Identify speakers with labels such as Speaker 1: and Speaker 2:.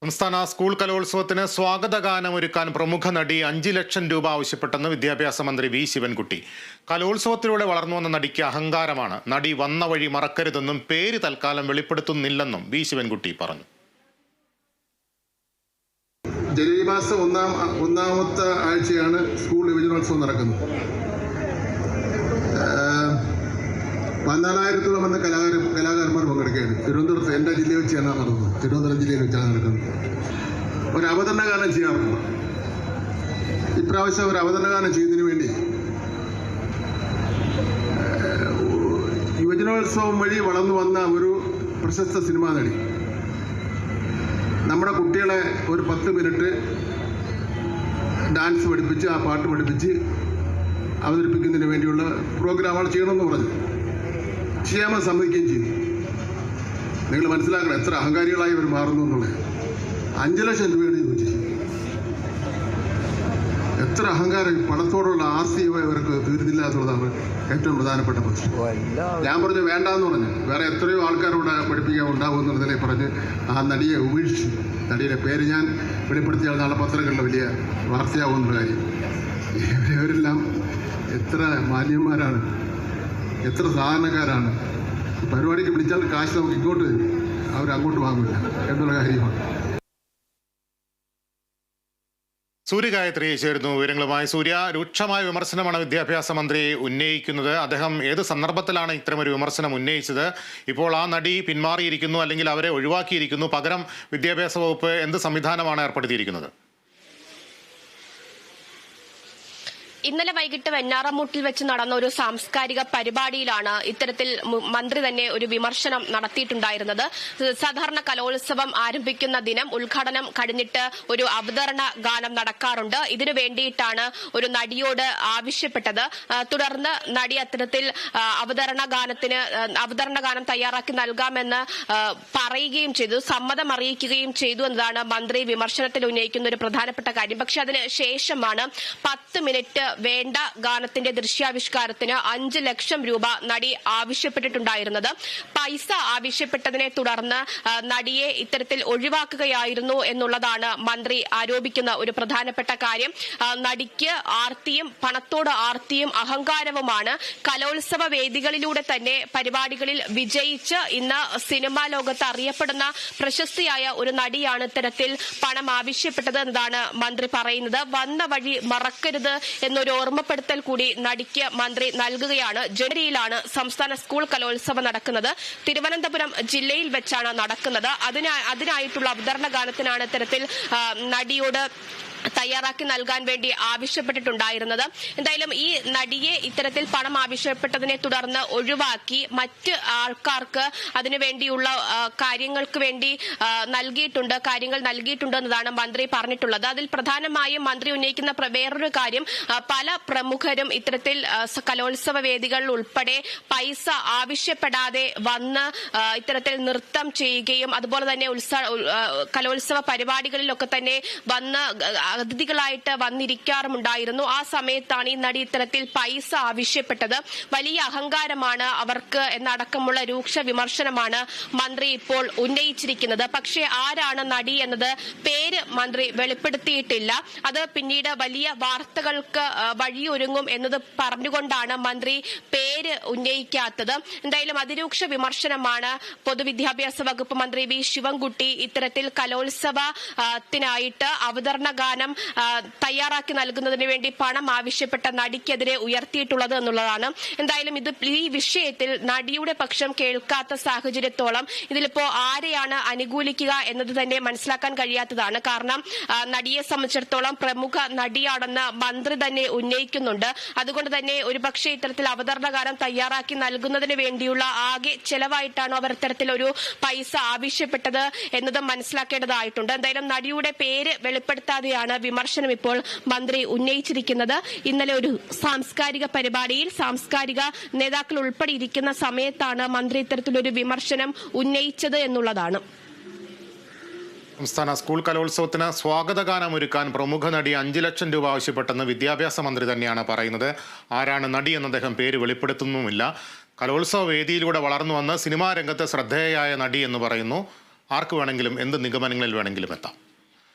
Speaker 1: സംസ്ഥാന സ്കൂൾ കലോത്സവത്തിന് സ്വാഗതഗാനം ഒരുക്കാൻ പ്രമുഖ നടി 5 ലക്ഷം രൂപ ആവശ്യപ്പെട്ടെന്ന് വിദ്യാഭ്യാസ മന്ത്രി വി ശിവൻകുട്ടി. കലോത്സവത്തിലൂടെ വളർന്നു വന്ന നടിക്ക് അഹങ്കാരമാണ്. നടി വന്ന വഴി മറക്കരുതെന്നും പേര് തൽക്കാലം വെളിപ്പെടുത്തുന്നില്ലെന്നും വി ശിവൻകുട്ടി പറഞ്ഞു.
Speaker 2: ജനുവരി മാസം ഒന്നാമത്തെ ആഴ്ചയാണ് സ്കൂൾ യുവജനോത്സവം നടക്കുന്നത്. 14,000-ഓളം വന്ന കലാകാരന്മാർ പങ്കെടുക്കുകയാണ്. തിരുവനന്തപുരത്ത് എൻ്റെ ജില്ലയിൽ വെച്ചാണ് നടന്നത്. തിരുവനന്തപുരം ജില്ലയിൽ വെച്ചാണ് നടക്കുന്നത്. ഒരു അവതരണ ഗാനം ചെയ്യാറുണ്ട്. ഇപ്രാവശ്യം ഒരു അവതരണ ഗാനം ചെയ്യുന്നതിന് വേണ്ടി യുവജനോത്സവം വഴി വളർന്നു വന്ന ഒരു പ്രശസ്ത സിനിമാ നടി നമ്മുടെ കുട്ടികളെ ഒരു 10 മിനിറ്റ് ഡാൻസ് പഠിപ്പിച്ച് ആ പാട്ട് പഠിപ്പിച്ച് അവതരിപ്പിക്കുന്നതിന് വേണ്ടിയുള്ള പ്രോഗ്രാമാണ് ചെയ്യണമെന്ന് പറഞ്ഞു. ചെയ്യാൻ സമ്മതിക്കുകയും ചെയ്തു. നിങ്ങൾ മനസ്സിലാക്കണം എത്ര അഹങ്കാരികളായി അവർ മാറുന്നു എന്നുള്ളത്. 5 ലക്ഷം രൂപയാണ് ചോദിച്ചു. എത്ര അഹങ്കാരം, പണത്തോടുള്ള ആർത്തി ഇവർക്ക് തീരുന്നില്ല എന്നുള്ളതാണ് ഏറ്റവും പ്രധാനപ്പെട്ട പ്രശ്നം. ഞാൻ പറഞ്ഞു വേണ്ടാന്ന് പറഞ്ഞു. വേറെ എത്രയോ ആൾക്കാരോട് പഠിപ്പിക്കാൻ ഉണ്ടാവും എന്നുള്ളതിനെ പറഞ്ഞ് ആ നടിയെ ഉപേക്ഷിച്ചു. നടിയുടെ പേര് ഞാൻ വെളിപ്പെടുത്തിയാൽ നാളെ പത്രങ്ങളിലെ വലിയ വാർത്തയാവുമെന്നുള്ള കാര്യം. ഇവരെല്ലാം എത്ര മാന്യന്മാരാണ്, എത്ര സാധാരണക്കാരാണ്. പരിപാടിക്ക് പിടിച്ചാൽ കാശ് നമുക്ക് ഇങ്ങോട്ട് തരും, അവരങ്ങോട്ട് വാങ്ങില്ല എന്നുള്ള കാര്യമാണ്.
Speaker 1: സൂര്യഗായത്രി ചേരുന്നു വിവരങ്ങളുമായി. സൂര്യ, രൂക്ഷമായ വിമർശനമാണ് വിദ്യാഭ്യാസ മന്ത്രി ഉന്നയിക്കുന്നത്. അദ്ദേഹം ഏത് സന്ദർഭത്തിലാണ് ഇത്തരമൊരു വിമർശനം ഉന്നയിച്ചത്? ഇപ്പോൾ ആ നടി പിന്മാറിയിരിക്കുന്നു, അല്ലെങ്കിൽ അവരെ ഒഴിവാക്കിയിരിക്കുന്നു. പകരം വിദ്യാഭ്യാസ വകുപ്പ് എന്ത് സംവിധാനമാണ് ഏർപ്പെടുത്തിയിരിക്കുന്നത്?
Speaker 3: ഇന്നലെ വൈകിട്ട് വെഞ്ഞാറമൂട്ടിൽ വെച്ച് നടന്ന ഒരു സാംസ്കാരിക പരിപാടിയിലാണ് ഇത്തരത്തിൽ മന്ത്രി തന്നെ ഒരു വിമർശനം നടത്തിയിട്ടുണ്ടായിരുന്നത്. സാധാരണ കലോത്സവം ആരംഭിക്കുന്ന ദിനം ഉദ്ഘാടനം കഴിഞ്ഞിട്ട് ഒരു അവതരണ ഗാനം നടക്കാറുണ്ട്. ഇതിനു വേണ്ടിയിട്ടാണ് ഒരു നടിയോട് ആവശ്യപ്പെട്ടത്. തുടർന്ന് നടി അത്തരത്തിൽ അവതരണ ഗാനം തയ്യാറാക്കി നൽകാമെന്ന് പറയുകയും ചെയ്തു, സമ്മതം അറിയിക്കുകയും ചെയ്തു എന്നതാണ് മന്ത്രി വിമർശനത്തിൽ ഉന്നയിക്കുന്ന ഒരു പ്രധാനപ്പെട്ട കാര്യം. പക്ഷെ അതിന് ശേഷമാണ് 10 മിനിറ്റ് വേണ്ട ഗാനത്തിന്റെ ദൃശ്യാവിഷ്കാരത്തിന് 5 ലക്ഷം രൂപ നടി ആവശ്യപ്പെട്ടിട്ടുണ്ടായിരുന്നത്. പൈസ ആവശ്യപ്പെട്ടതിനെ തുടർന്ന് നടിയെ ഇത്തരത്തിൽ ഒഴിവാക്കുകയായിരുന്നു എന്നുള്ളതാണ് മന്ത്രി ആരോപിക്കുന്ന ഒരു പ്രധാനപ്പെട്ട കാര്യം. നടിക്ക് ആർത്തിയും പണത്തോട് ആർത്തിയും അഹങ്കാരവുമാണ്. കലോത്സവ വേദികളിലൂടെ തന്നെ പരിപാടികളിൽ വിജയിച്ച് ഇന്ന് സിനിമാ ലോകത്ത് അറിയപ്പെടുന്ന പ്രശസ്തിയായ ഒരു നടിയാണ് ഇത്തരത്തിൽ പണം ആവശ്യപ്പെട്ടത് എന്നതാണ് മന്ത്രി പറയുന്നത്. വന്ന വഴി മറക്കരുത് എന്നൊരു ഓർമ്മപ്പെടുത്തൽ കൂടി നടിക്ക് മന്ത്രി നൽകുകയാണ്. ജനുവരിയിലാണ് സംസ്ഥാന സ്കൂൾ കലോത്സവം നടക്കുന്നത്. തിരുവനന്തപുരം ജില്ലയിൽ വെച്ചാണ് നടക്കുന്നത്. അതിനായിട്ടുള്ള അവതരണ ഗാനത്തിനാണ് ഇത്തരത്തിൽ നടിയോട് തയ്യാറാക്കി നൽകാൻ വേണ്ടി ആവശ്യപ്പെട്ടിട്ടുണ്ടായിരുന്നത്. എന്തായാലും ഈ നടിയെ ഇത്തരത്തിൽ പണം ആവശ്യപ്പെട്ടതിനെ തുടർന്ന് ഒഴിവാക്കി മറ്റ് ആൾക്കാർക്ക് അതിനുവേണ്ടിയുള്ള കാര്യങ്ങൾ നൽകിയിട്ടുണ്ട് എന്നതാണ് മന്ത്രി പറഞ്ഞിട്ടുള്ളത്. അതിൽ പ്രധാനമായും മന്ത്രി ഉന്നയിക്കുന്ന വേറൊരു കാര്യം, പല പ്രമുഖരും ഇത്തരത്തിൽ കലോത്സവ വേദികളിൽ ഉൾപ്പെടെ പൈസ ആവശ്യപ്പെടാതെ വന്ന് ഇത്തരത്തിൽ നൃത്തം ചെയ്യുകയും അതുപോലെ തന്നെ കലോത്സവ പരിപാടികളിലൊക്കെ തന്നെ വന്ന് അതിഥികളായിട്ട് വന്നിരിക്കാറുമുണ്ടായിരുന്നു. ആ സമയത്താണ് ഈ നടി ഇത്തരത്തിൽ പൈസ ആവശ്യപ്പെട്ടത്. വലിയ അഹങ്കാരമാണ് അവർക്ക് എന്നടക്കമുള്ള രൂക്ഷ വിമർശനമാണ് മന്ത്രി ഇപ്പോൾ ഉന്നയിച്ചിരിക്കുന്നത്. പക്ഷേ ആരാണ് നടി എന്നത് പേര് മന്ത്രി വെളിപ്പെടുത്തിയിട്ടില്ല. അത് പിന്നീട് വലിയ വാർത്തകൾക്ക് വഴിയൊരുങ്ങും എന്നത് പറഞ്ഞുകൊണ്ടാണ് മന്ത്രി പേര് ഉന്നയിക്കാത്തത്. എന്തായാലും അതിരൂക്ഷ വിമർശനമാണ് പൊതുവിദ്യാഭ്യാസ വകുപ്പ് മന്ത്രി വി ശിവൻകുട്ടി ഇത്തരത്തിൽ കലോത്സവത്തിനായിട്ട് അവതരണ ഗാനം തയ്യാറാക്കി നൽകുന്നതിന് വേണ്ടി പണം ആവശ്യപ്പെട്ട നടിക്കെതിരെ ഉയർത്തിയിട്ടുള്ളത് എന്നുള്ളതാണ്. എന്തായാലും ഈ വിഷയത്തിൽ നടിയുടെ പക്ഷം കേൾക്കാത്ത സാഹചര്യത്തോളം ഇതിലിപ്പോ ആരെയാണ് അനുകൂലിക്കുക എന്നത് തന്നെ മനസ്സിലാക്കാൻ കഴിയാത്തതാണ്. കാരണം നടിയെ സംബന്ധിച്ചിടത്തോളം പ്രമുഖ നടിയാണെന്ന് മന്ത്രി തന്നെ ഉന്നയിക്കുന്നുണ്ട്. അതുകൊണ്ട് തന്നെ ഒരുപക്ഷെ ഇത്തരത്തിൽ അവതരണഗാനം തയ്യാറാക്കി നൽകുന്നതിന് വേണ്ടിയുള്ള ആകെ ചെലവായിട്ടാണോ അവർ ഇത്തരത്തിലൊരു പൈസ ആവശ്യപ്പെട്ടത് എന്നതും മനസ്സിലാക്കേണ്ടതായിട്ടുണ്ട്. എന്തായാലും നടിയുടെ പേര് വെളിപ്പെടുത്താതെയാണ് വിമർശനം ഇപ്പോൾ മന്ത്രി ഉന്നയിച്ചിരിക്കുന്നത്. ഇന്നലെ ഒരു സാംസ്കാരിക പരിപാടിയിൽ സാംസ്കാരിക നേതാക്കൾ ഉൾപ്പെടെ ഇരിക്കുന്ന സമയത്താണ് മന്ത്രി ഇത്തരത്തിലൊരു വിമർശനം ഉന്നയിച്ചത് എന്നുള്ളതാണ്.
Speaker 1: സംസ്ഥാന സ്കൂൾ കലോത്സവത്തിന് സ്വാഗതഗാനം ഒരുക്കാൻ പ്രമുഖ നടി 5 ലക്ഷം രൂപ ആവശ്യപ്പെട്ടെന്ന് വിദ്യാഭ്യാസ മന്ത്രി തന്നെയാണ് പറയുന്നത്. ആരാണ് നടി എന്ന് അദ്ദേഹം പേര് വെളിപ്പെടുത്തുന്നുമില്ല. കലോത്സവ വേദിയിലൂടെ വളർന്നു വന്ന് സിനിമാ രംഗത്ത് ശ്രദ്ധേയയായ നടി എന്ന് പറയുന്നു. ആർക്ക് വേണമെങ്കിലും എന്ത് നിഗമനങ്ങളിൽ വേണമെങ്കിലും എത്താം.